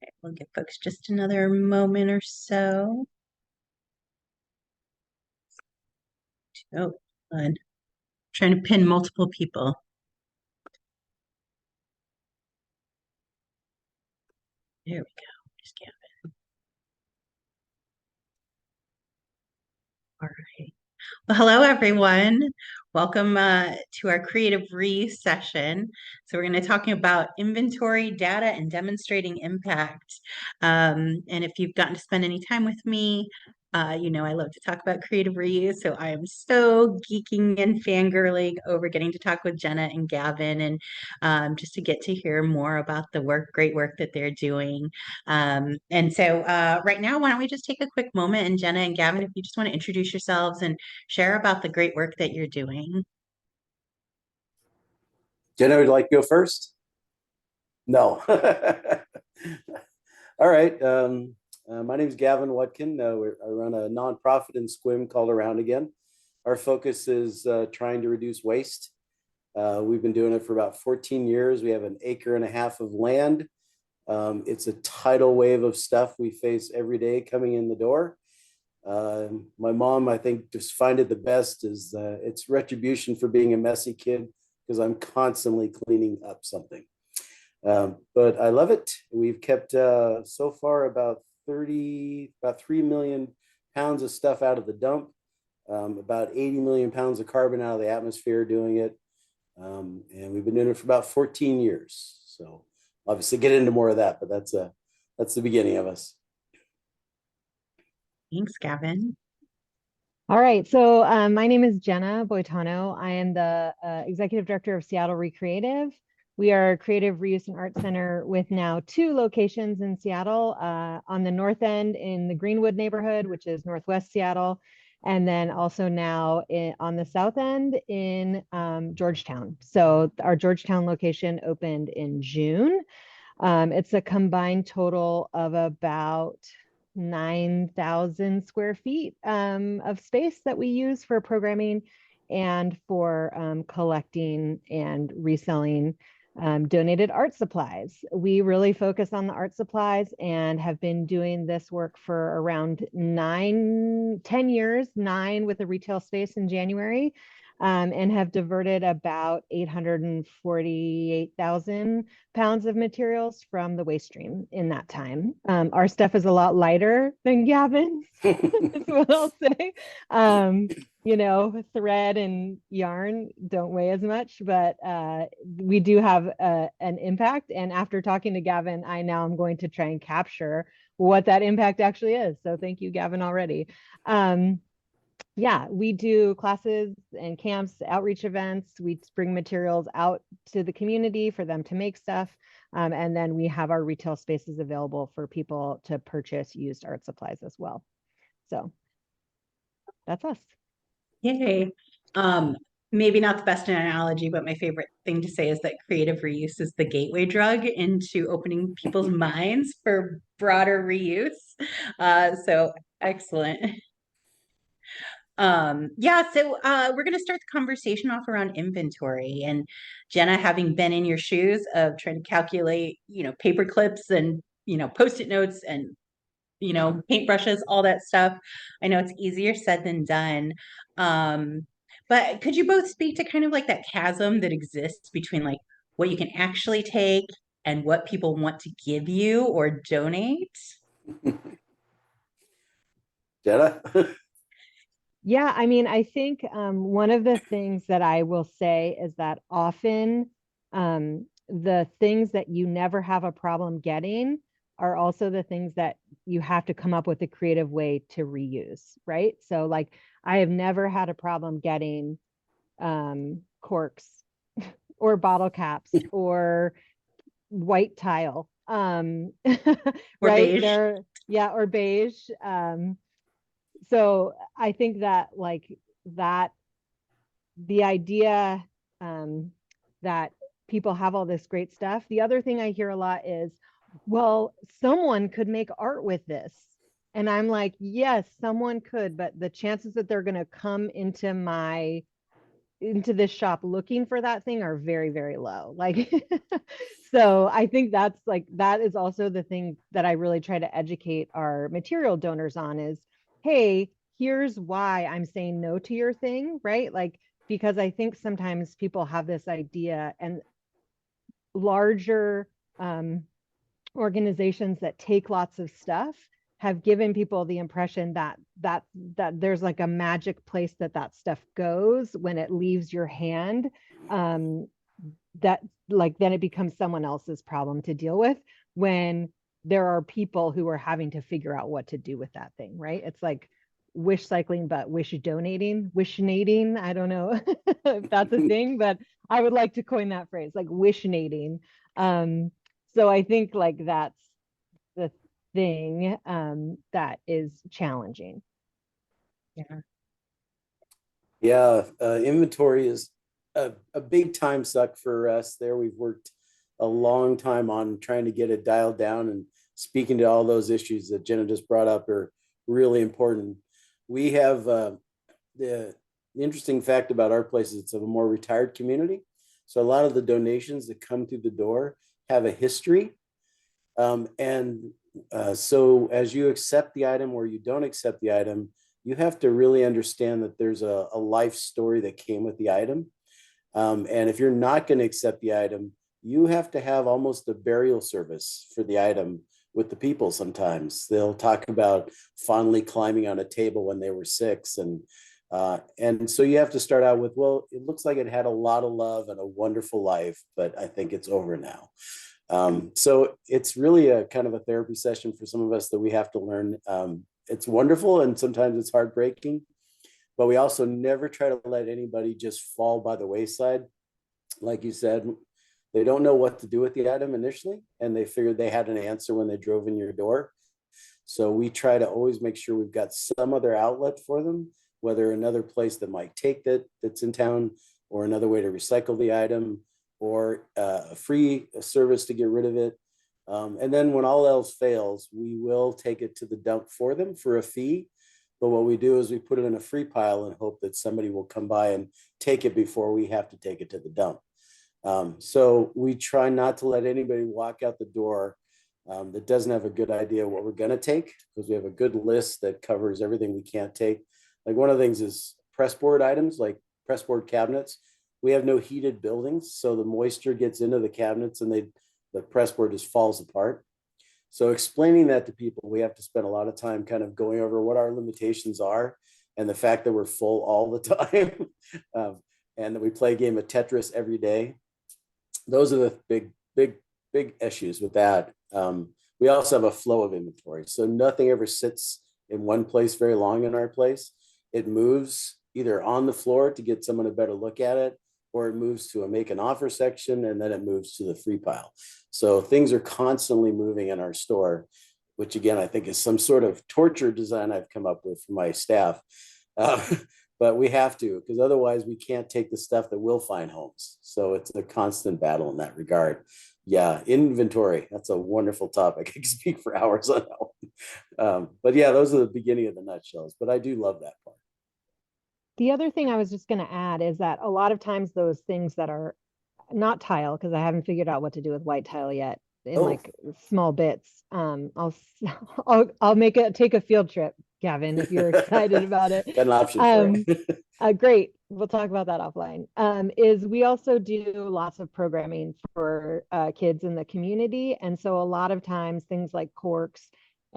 Okay, we'll give folks just another moment or so. Oh, I'm trying to pin multiple people. There we go. Just Gavin. All right. Well, hello, everyone. Welcome to our Creative Re session. So we're going to be talking about inventory, data, and demonstrating impact. And if you've gotten to spend any time with me, you know I love to talk about creative reuse. So I am so geeking and fangirling over getting to talk with Jenna and Gavin, and just to get to hear more about the great work that they're doing. And so right now, why don't we just take a quick moment, and Jenna and Gavin, if you just want to introduce yourselves and share about the great work that you're doing. Jenna, would you like to go first? No. All right. My name is Gavin Wuttken. I run a nonprofit in Sequim called Around Again. Our focus is trying to reduce waste. We've been doing it for about 14 years. We have an acre and a half of land. It's a tidal wave of stuff we face every day coming in the door. My mom, I think, just find it the best is it's retribution for being a messy kid because I'm constantly cleaning up something. But I love it. We've kept so far about 3 million pounds of stuff out of the dump, about 80 million pounds of carbon out of the atmosphere doing it. And we've been doing it for about 14 years. So obviously get into more of that, but that's the beginning of us. Thanks, Gavin. All right, so my name is Jenna Boitano. I am the Executive Director of Seattle ReCreative. We are a creative reuse and art center with now 2 locations in Seattle, on the north end in the Greenwood neighborhood, which is Northwest Seattle, and then also now on the south end in Georgetown. So our Georgetown location opened in June. It's a combined total of about 9,000 square feet of space that we use for programming and for collecting and reselling donated art supplies. We really focus on the art supplies and have been doing this work for around 10 years, 9 with a retail space in January. And have diverted about 848,000 pounds of materials from the waste stream in that time. Our stuff is a lot lighter than Gavin's, is what I'll say. You know, thread and yarn don't weigh as much, but we do have an impact. And after talking to Gavin, I now am going to try and capture what that impact actually is. So thank you, Gavin, already. Yeah, we do classes and camps, outreach events. We bring materials out to the community for them to make stuff. And then we have our retail spaces available for people to purchase used art supplies as well. So that's us. Yay. Maybe not the best analogy, but my favorite thing to say is that creative reuse is the gateway drug into opening people's minds for broader reuse. So excellent. Yeah, so we're going to start the conversation off around inventory, and Jenna, having been in your shoes of trying to calculate, you know, paper clips and, you know, post-it notes and, you know, paintbrushes, all that stuff. I know it's easier said than done. But could you both speak to kind of like that chasm that exists between like what you can actually take and what people want to give you or donate? Jenna? Yeah, I mean, I think one of the things that I will say is that often the things that you never have a problem getting are also the things that you have to come up with a creative way to reuse, right? So like I have never had a problem getting corks or bottle caps or white tile. Or right beige. there, yeah, or beige. So I think that like that the idea that people have all this great stuff. The other thing I hear a lot is, well, someone could make art with this. And I'm like, yes, someone could, but the chances that they're going to come into my into this shop looking for that thing are very, very low. Like, so I think that's like, that is also the thing that I really try to educate our material donors on is, hey, here's why I'm saying no to your thing, right? Like, because I think sometimes people have this idea, and larger organizations that take lots of stuff have given people the impression that there's like a magic place that stuff goes when it leaves your hand, that like then it becomes someone else's problem to deal with, when there are people who are having to figure out what to do with that thing, right? It's like wish cycling, but wish donating, wishnating. I don't know if that's a thing, but I would like to coin that phrase, like wishnating. So I think like that's the thing that is challenging. Yeah. Yeah, inventory is a big time suck for us there. We've worked a long time on trying to get it dialed down, and speaking to all those issues that Jenna just brought up are really important. We have the interesting fact about our place is it's a more retired community. So a lot of the donations that come through the door have a history. So as you accept the item or you don't accept the item, you have to really understand that there's a life story that came with the item. And if you're not going to accept the item, you have to have almost a burial service for the item with the people. Sometimes they'll talk about fondly climbing on a table when they were 6. And so you have to start out with, well, it looks like it had a lot of love and a wonderful life, but I think it's over now. So it's really a kind of a therapy session for some of us that we have to learn. It's wonderful and sometimes it's heartbreaking, but we also never try to let anybody just fall by the wayside. Like you said, they don't know what to do with the item initially, and they figured they had an answer when they drove in your door. So we try to always make sure we've got some other outlet for them, whether another place that might take that's in town, or another way to recycle the item, or a free service to get rid of it. And then when all else fails, we will take it to the dump for them for a fee. But what we do is we put it in a free pile and hope that somebody will come by and take it before we have to take it to the dump. So we try not to let anybody walk out the door that doesn't have a good idea what we're going to take, because we have a good list that covers everything we can't take. Like one of the things is pressboard items, like pressboard cabinets. We have no heated buildings, so the moisture gets into the cabinets and the pressboard just falls apart. So explaining that to people, we have to spend a lot of time kind of going over what our limitations are, and the fact that we're full all the time, and that we play a game of Tetris every day. Those are the big issues with that. We also have a flow of inventory, so nothing ever sits in one place very long in our place. It moves either on the floor to get someone a better look at it, or it moves to a make an offer section, and then it moves to the free pile. So things are constantly moving in our store, which again, I think is some sort of torture design I've come up with for my staff. But we have to, because otherwise we can't take the stuff that will find homes. So it's a constant battle in that regard. Yeah, inventory, that's a wonderful topic. I can speak for hours on that one. But yeah, those are the beginning of the nutshells, but I do love that part. The other thing I was just going to add is that a lot of times those things that are not tile, because I haven't figured out what to do with white tile yet, in like small bits. I'll take a field trip, Gavin, if you're excited about it. Got an option for it. Great. We'll talk about that offline. Is we also do lots of programming for kids in the community. And so a lot of times things like corks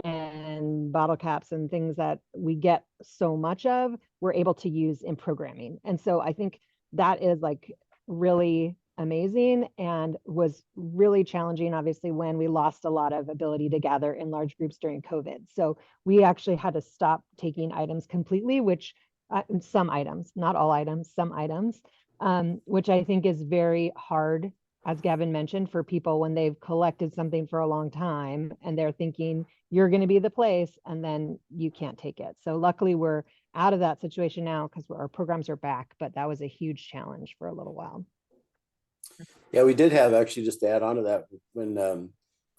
and bottle caps and things that we get so much of, we're able to use in programming. And so I think that is like really amazing and was really challenging, obviously, when we lost a lot of ability to gather in large groups during COVID. So we actually had to stop taking items completely, which some items, not all items, some items, which I think is very hard, as Gavin mentioned, for people when they've collected something for a long time and they're thinking you're going to be the place and then you can't take it. So luckily we're out of that situation now because our programs are back, but that was a huge challenge for a little while. Yeah, we did have, actually, just to add on to that, when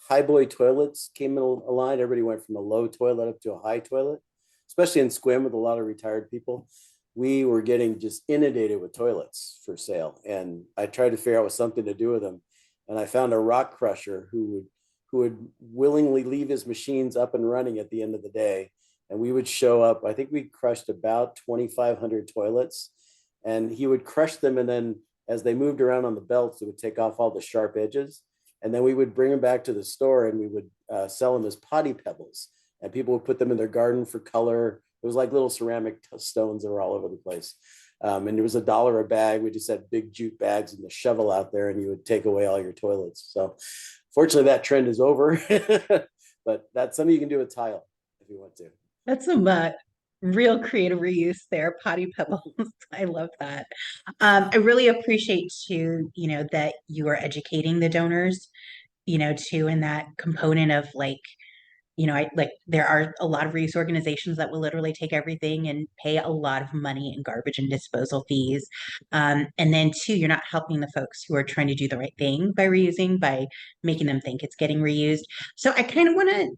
high boy toilets came in a line, everybody went from a low toilet up to a high toilet, especially in Squim with a lot of retired people. we were getting just inundated with toilets for sale. And I tried to figure out what something to do with them. And I found a rock crusher who would willingly leave his machines up and running at the end of the day. And we would show up. I think we crushed about 2,500 toilets, and he would crush them. And then as they moved around on the belts, it would take off all the sharp edges. And then we would bring them back to the store, and we would sell them as potty pebbles. And people would put them in their garden for color. It was like little ceramic stones that were all over the place. And it was $1 a bag. We just had big jute bags and the shovel out there, and you would take away all your toilets. So fortunately, that trend is over. But that's something you can do with tile if you want to. That's some real creative reuse there, potty pebbles. I love that. I really appreciate too, that you are educating the donors, too, in that component of like, there are a lot of reuse organizations that will literally take everything and pay a lot of money in garbage and disposal fees. And then two, you're not helping the folks who are trying to do the right thing by reusing, by making them think it's getting reused. So I kind of want to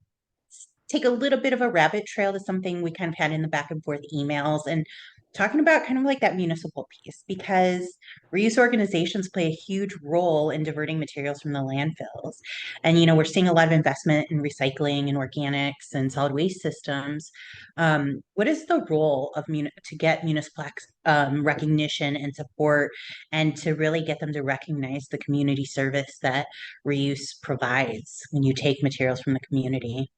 take a little bit of a rabbit trail to something we kind of had in the back and forth emails, and talking about kind of like that municipal piece, because reuse organizations play a huge role in diverting materials from the landfills. And, we're seeing a lot of investment in recycling and organics and solid waste systems. What is the role of to get municipal recognition and support, and to really get them to recognize the community service that reuse provides when you take materials from the community?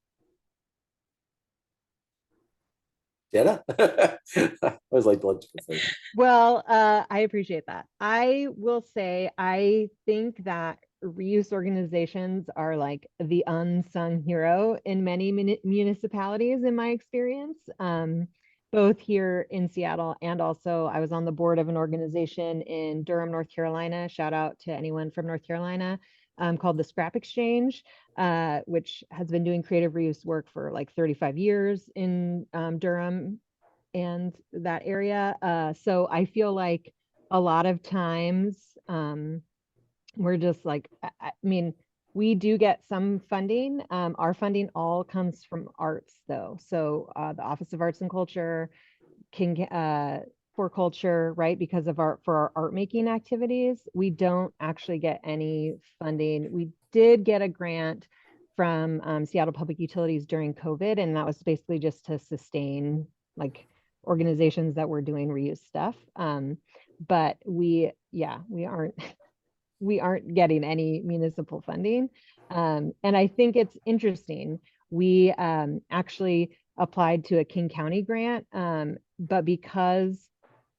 Jenna? I always like lunch before. Well, I appreciate that. I will say, I think that reuse organizations are like the unsung hero in many municipalities, in my experience, both here in Seattle, and also I was on the board of an organization in Durham, North Carolina. Shout out to anyone from North Carolina, called the Scrap Exchange, which has been doing creative reuse work for like 35 years in Durham and that area. So I feel like a lot of times we're just like, I mean, we do get some funding. Our funding all comes from arts though. So the Office of Arts and Culture can for culture, right? Because of for our art making activities, we don't actually get any funding. We did get a grant from Seattle Public Utilities during COVID, and that was basically just to sustain like organizations that were doing reuse stuff. But we aren't we aren't getting any municipal funding. And I think it's interesting. We actually applied to a King County grant, but because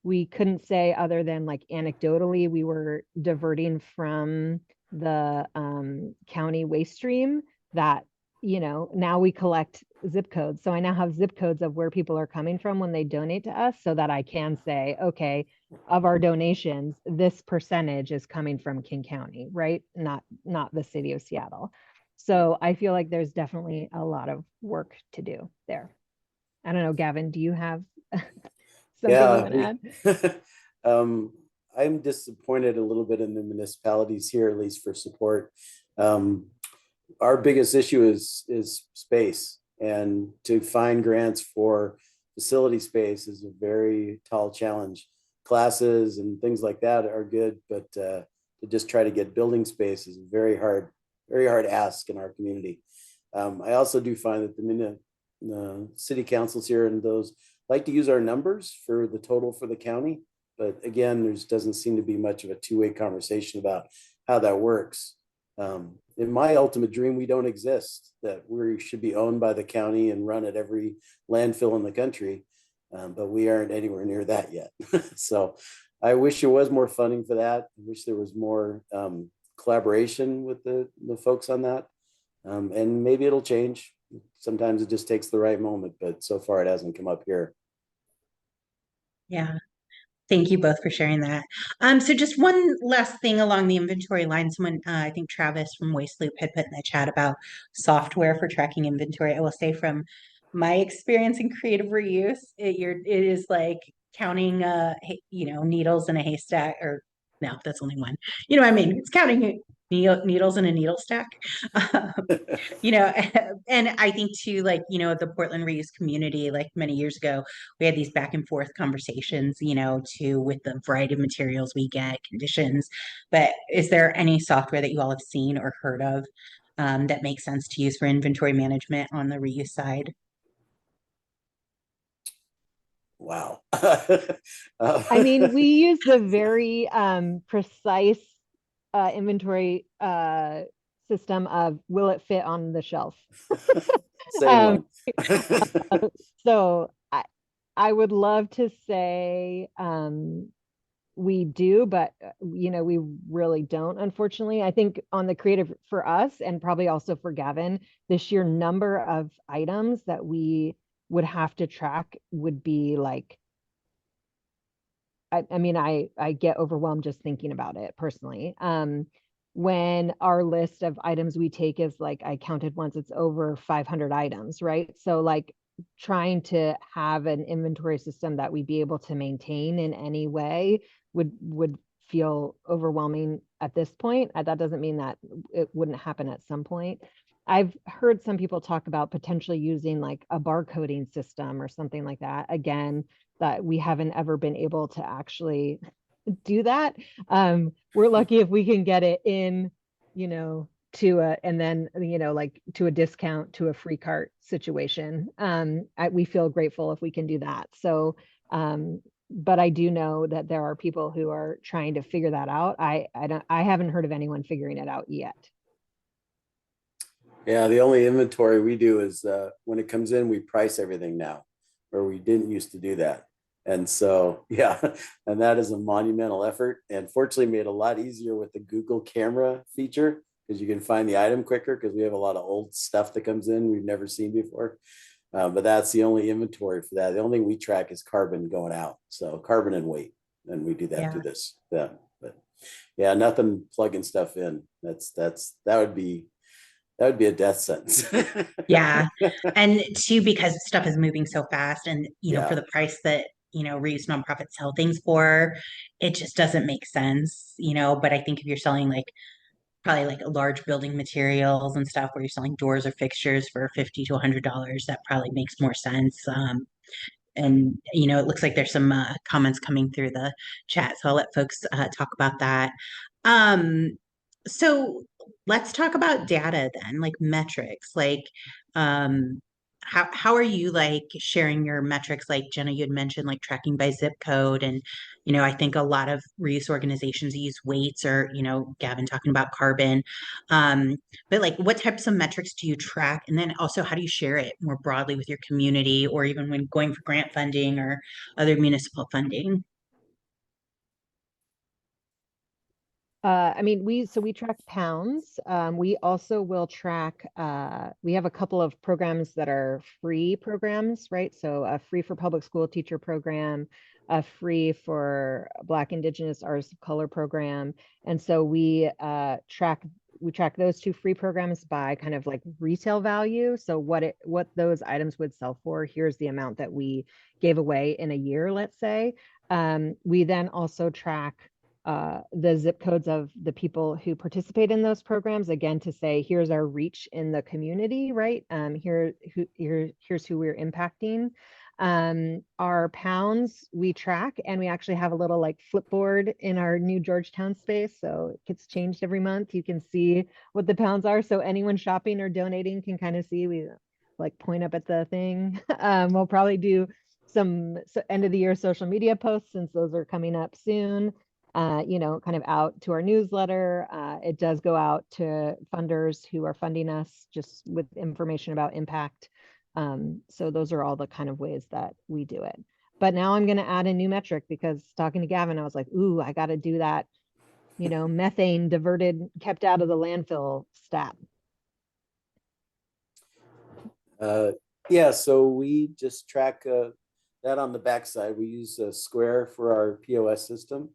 we couldn't say other than like anecdotally, we were diverting from the county waste stream, that, now we collect zip codes. So I now have zip codes of where people are coming from when they donate to us, so that I can say, okay, of our donations, this percentage is coming from King County, right? Not the city of Seattle. So I feel like there's definitely a lot of work to do there. I don't know, Gavin, do you have something you want to add? I'm disappointed a little bit in the municipalities here, at least for support. Our biggest issue is space, and to find grants for facility space is a very tall challenge. Classes and things like that are good, but to just try to get building space is a very hard ask in our community. I also do find that the city councils here and those like to use our numbers for the total for the county, but again, there doesn't seem to be much of a two-way conversation about how that works. In my ultimate dream, we don't exist, that we should be owned by the county and run at every landfill in the country, but we aren't anywhere near that yet. So I wish there was more funding for that. I wish there was more collaboration with the folks on that, and maybe it'll change. Sometimes it just takes the right moment, but so far it hasn't come up here. Yeah. Thank you both for sharing that. So just one last thing along the inventory line. Someone, I think Travis from Waste Loop had put in the chat about software for tracking inventory. I will say from my experience in creative reuse, it is like counting, needles in a haystack, or no, that's only one. You know what I mean? It's counting needles in a needle stack. You know, and I think too, like, you know, the Portland reuse community, like many years ago, we had these back and forth conversations, you know, too, with the variety of materials we get, conditions. But is there any software that you all have seen or heard of that makes sense to use for inventory management on the reuse side? Wow. I mean, we use the very precise inventory system of will it fit on the shelf? Same Um, one. so I would love to say we do, but you know, we really don't, unfortunately. I think on the creative for us and probably also for Gavin, the sheer number of items that we would have to track would be like, I mean, I get overwhelmed just thinking about it personally. When our list of items we take is like, I counted once, it's over 500 items, right? So like trying to have an inventory system that we'd be able to maintain in any way would feel overwhelming at this point. That doesn't mean that it wouldn't happen at some point. I've heard some people talk about potentially using like a barcoding system or something like that. Again, that we haven't ever been able to actually do that. We're lucky if we can get it in, you know, to a, and then, you know, like to a discount to a free cart situation. We feel grateful if we can do that. So, but I do know that there are people who are trying to figure that out. I haven't heard of anyone figuring it out yet. Yeah, the only inventory we do is when it comes in, we price everything now, where we didn't used to do that. And so, yeah, and that is a monumental effort, and fortunately made a lot easier with the Google camera feature, because you can find the item quicker, because we have a lot of old stuff that comes in we've never seen before. But that's the only inventory for that. The only thing we track is carbon going out. So carbon and weight. And we do that Yeah. through this. Yeah. But yeah, nothing plugging stuff in. That would be a death sentence. Yeah. And two, because stuff is moving so fast and, you know, for Yeah. the price that, you know, reuse nonprofits sell things for, it just doesn't make sense, you know. But I think if you're selling like probably like large building materials and stuff where you're selling doors or fixtures for 50 to $100, that probably makes more sense. And you know, it looks like there's some comments coming through the chat, so I'll let folks talk about that. Um, so let's talk about data then, like metrics, like um, how are you like sharing your metrics? Like Jenna, you had mentioned like tracking by zip code, and you know, I think a lot of reuse organizations use weights, or you know, Gavin talking about carbon. But like, what types of metrics do you track? And then also, how do you share it more broadly with your community or even when going for grant funding or other municipal funding? I mean, we track pounds. We also will track, we have a couple of programs that are free programs, right? So a free for public school teacher program, a free for Black, Indigenous, Artists of Color program. And so we track those two free programs by kind of like retail value. So what those items would sell for. Here's the amount that we gave away in a year, let's say. We then also track the zip codes of the people who participate in those programs, again, to say, here's our reach in the community, right? Here's who we're impacting. Our pounds we track, and we actually have a little like flipboard in our new Georgetown space. So it gets changed every month. You can see what the pounds are. So anyone shopping or donating can kind of see, we like point up at the thing. We'll probably do some end of the year social media posts, since those are coming up soon. You know, kind of out to our newsletter. It does go out to funders who are funding us just with information about impact. So those are all the kind of ways that we do it. But now I'm going to add a new metric, because talking to Gavin, I was like, ooh, I got to do that, you know, methane diverted, kept out of the landfill stat. Yeah, so we just track that on the backside. We use Square for our POS system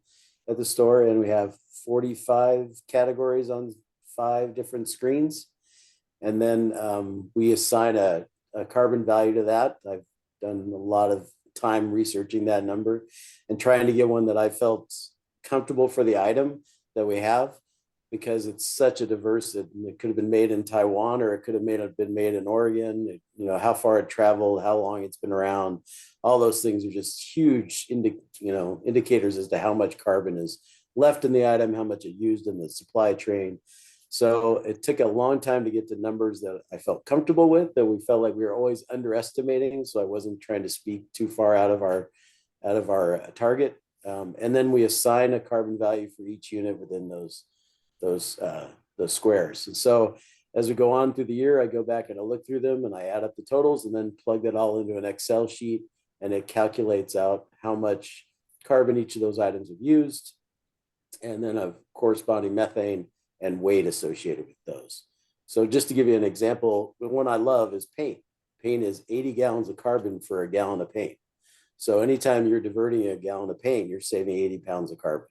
at the store, and we have 45 categories on 5 different screens. And then we assign a carbon value to that. I've done a lot of time researching that number and trying to get one that I felt comfortable for the item that we have. because it's such a diverse, it could have been made in Taiwan, or it could have been made in Oregon, how far it traveled, how long it's been around. All those things are just huge indicators as to how much carbon is left in the item, how much it used in the supply chain. So it took a long time to get to numbers that I felt comfortable with, that we felt like we were always underestimating. So I wasn't trying to speak too far out of our target. And then we assign a carbon value for each unit within those squares. And so as we go on through the year, I go back and I look through them and I add up the totals and then plug that all into an Excel sheet, and it calculates out how much carbon each of those items have used, and then a corresponding methane and weight associated with those. So just to give you an example, the one I love is paint. Paint is 80 gallons of carbon for a gallon of paint. So anytime you're diverting a gallon of paint, you're saving 80 pounds of carbon.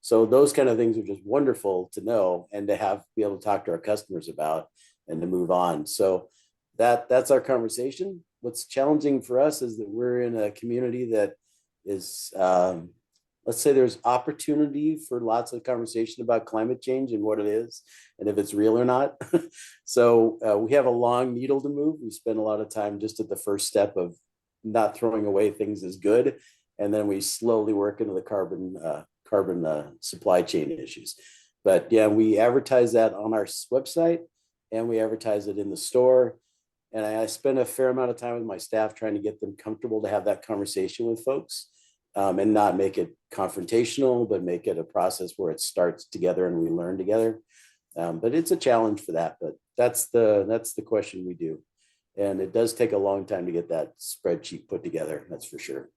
So those kind of things are just wonderful to know and to be able to talk to our customers about and to move on. So that's our conversation. What's challenging for us is that we're in a community that is, let's say there's opportunity for lots of conversation about climate change and what it is and if it's real or not. So we have a long needle to move. We spend a lot of time just at the first step of not throwing away things as good. And then we slowly work into the carbon supply chain issues. But yeah, we advertise that on our website and we advertise it in the store. And I spend a fair amount of time with my staff trying to get them comfortable to have that conversation with folks, and not make it confrontational, but make it a process where it starts together and we learn together. But it's a challenge for that, but that's the question we do. And it does take a long time to get that spreadsheet put together, that's for sure.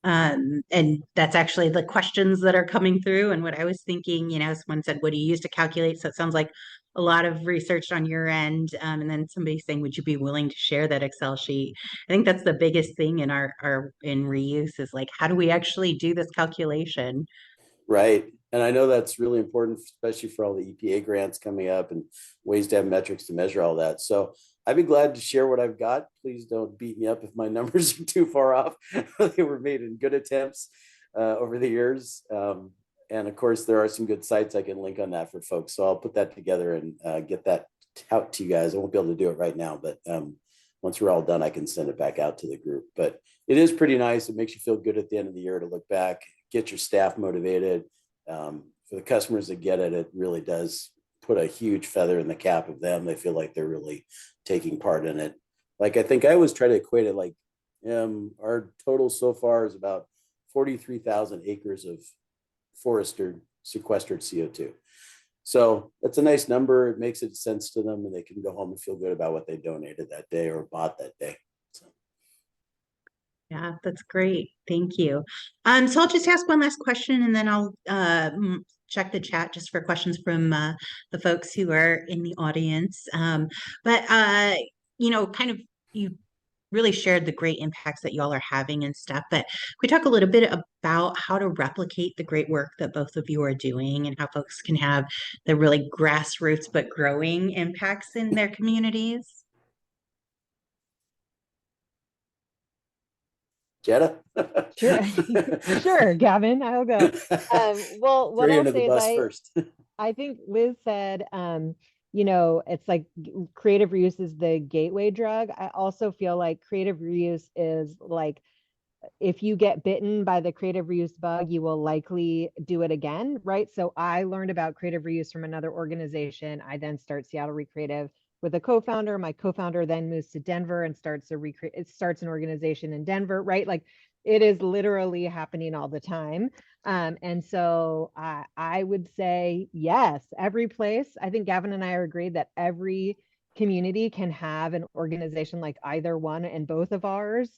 And that's actually the questions that are coming through. And what I was thinking, someone said, what do you use to calculate? So it sounds like a lot of research on your end. And then somebody saying, would you be willing to share that Excel sheet? I think that's the biggest thing in in reuse is like, how do we actually do this calculation? Right. And I know that's really important, especially for all the EPA grants coming up and ways to have metrics to measure all that. So I'd be glad to share what I've got. Please don't beat me up if my numbers are too far off. They were made in good attempts over the years. And of course, there are some good sites I can link on that for folks. So I'll put that together and get that out to you guys. I won't be able to do it right now, but once we're all done, I can send it back out to the group. But it is pretty nice. It makes you feel good at the end of the year to look back, get your staff motivated. For the customers that get it, it really does put a huge feather in the cap of them. They feel like they're really taking part in it. Like, I think I always try to equate it like our total so far is about 43,000 acres of forested sequestered CO2. So that's a nice number. It makes it sense to them and they can go home and feel good about what they donated that day or bought that day. So. Yeah, that's great. Thank you. So I'll just ask one last question and then I'll check the chat just for questions from the folks who are in the audience. But kind of you really shared the great impacts that y'all are having and stuff. But can we talk a little bit about how to replicate the great work that both of you are doing and how folks can have the really grassroots but growing impacts in their communities? Jenna? Sure. Sure, Gavin, I'll go. Well, what I'll say is first. I think Liz said, it's like creative reuse is the gateway drug. I also feel like creative reuse is like, if you get bitten by the creative reuse bug, you will likely do it again, right? So I learned about creative reuse from another organization. I then start Seattle ReCreative with a co-founder. My co-founder then moves to Denver and starts an organization in Denver, right? Like, it is literally happening all the time. And so I would say, yes, every place. I think Gavin and I are agreed that every community can have an organization like either one and both of ours,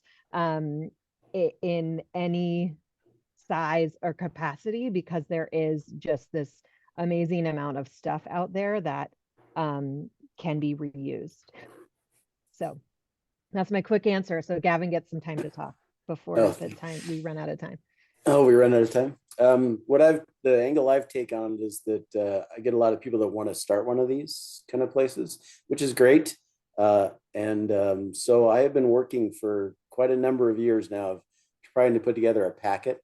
in any size or capacity, because there is just this amazing amount of stuff out there that can be reused. So that's my quick answer. So Gavin gets some time to talk before we run out of time. Oh, we run out of time. The angle I've taken on is that I get a lot of people that want to start one of these kind of places, which is great. So I have been working for quite a number of years now of trying to put together a packet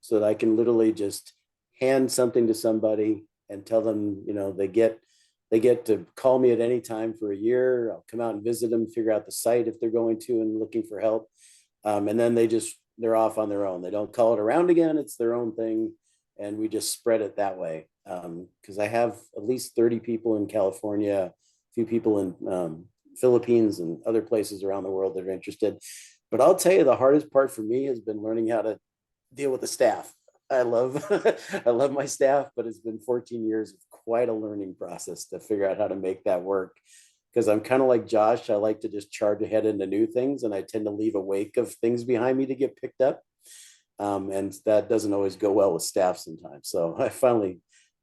so that I can literally just hand something to somebody and tell them, they get to call me at any time for a year. I'll come out and visit them, figure out the site if they're going to and looking for help. And then they're off on their own. They don't call it around again. It's their own thing. And we just spread it that way. Because I have at least 30 people in California, a few people in Philippines and other places around the world that are interested. But I'll tell you, the hardest part for me has been learning how to deal with the staff. I love I love my staff, but it's been 14 years of quite a learning process to figure out how to make that work. Because I'm kind of like Josh, I like to just charge ahead into new things, and I tend to leave a wake of things behind me to get picked up. And that doesn't always go well with staff sometimes. So I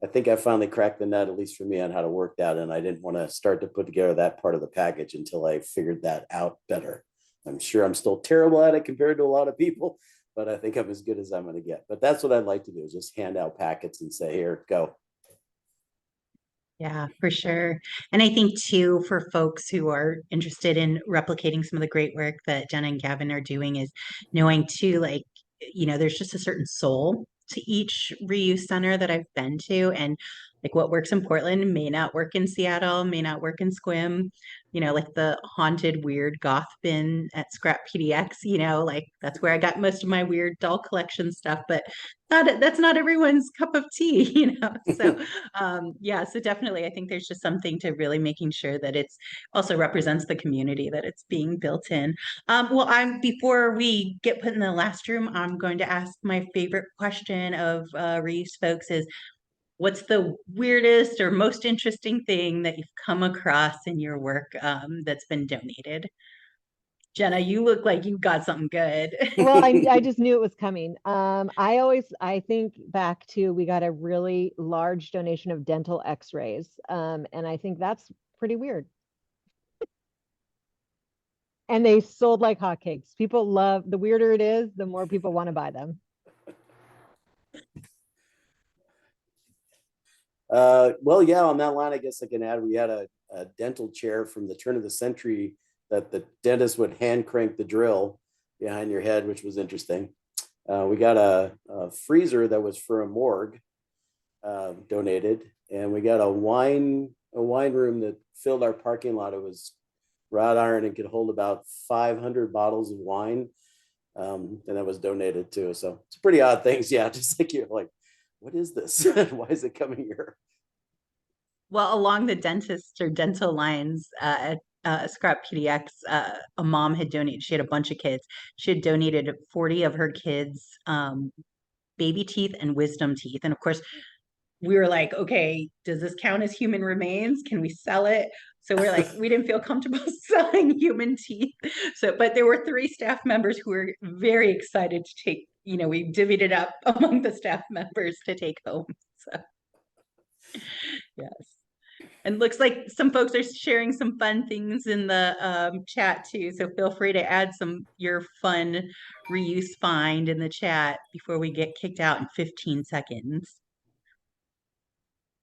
think I finally cracked the nut, at least for me, on how to work that. And I didn't want to start to put together that part of the package until I figured that out better. I'm sure I'm still terrible at it compared to a lot of people, but I think I'm as good as I'm going to get. But that's what I'd like to do, is just hand out packets and say, here, go. Yeah, for sure. And I think too, for folks who are interested in replicating some of the great work that Jenna and Gavin are doing, is knowing too, like, there's just a certain soul to each reuse center that I've been to. And like what works in Portland may not work in Seattle, may not work in Squim, like the haunted weird goth bin at Scrap PDX, like that's where I got most of my weird doll collection stuff, but that's not everyone's cup of tea, So yeah, so definitely I think there's just something to really making sure that it's also represents the community that it's being built in. Well, before we get put in the last room, I'm going to ask my favorite question of reuse folks is, what's the weirdest or most interesting thing that you've come across in your work that's been donated? Jenna, you look like you got something good. Well, I just knew it was coming. I think back to, we got a really large donation of dental x-rays. And I think that's pretty weird. And they sold like hotcakes. People love, the weirder it is, the more people want to buy them. Well, yeah, on that line, I guess I can add, we had a dental chair from the turn of the century that the dentist would hand crank the drill behind your head, which was interesting. We got a freezer that was for a morgue donated, and we got a wine room that filled our parking lot. It was wrought iron and could hold about 500 bottles of wine, and that was donated too. So it's pretty odd things, yeah. Just like you're like, what is this? Why is it coming here? Well, along the dentist or dental lines, at Scrap PDX, a mom had donated, she had a bunch of kids. She had donated 40 of her kids' baby teeth and wisdom teeth. And of course, we were like, okay, does this count as human remains? Can we sell it? So we're like, we didn't feel comfortable selling human teeth. So, but there were 3 staff members who were very excited to take, we divvied it up among the staff members to take home. So, yes. And looks like some folks are sharing some fun things in the chat too. So feel free to add your fun reuse find in the chat before we get kicked out in 15 seconds.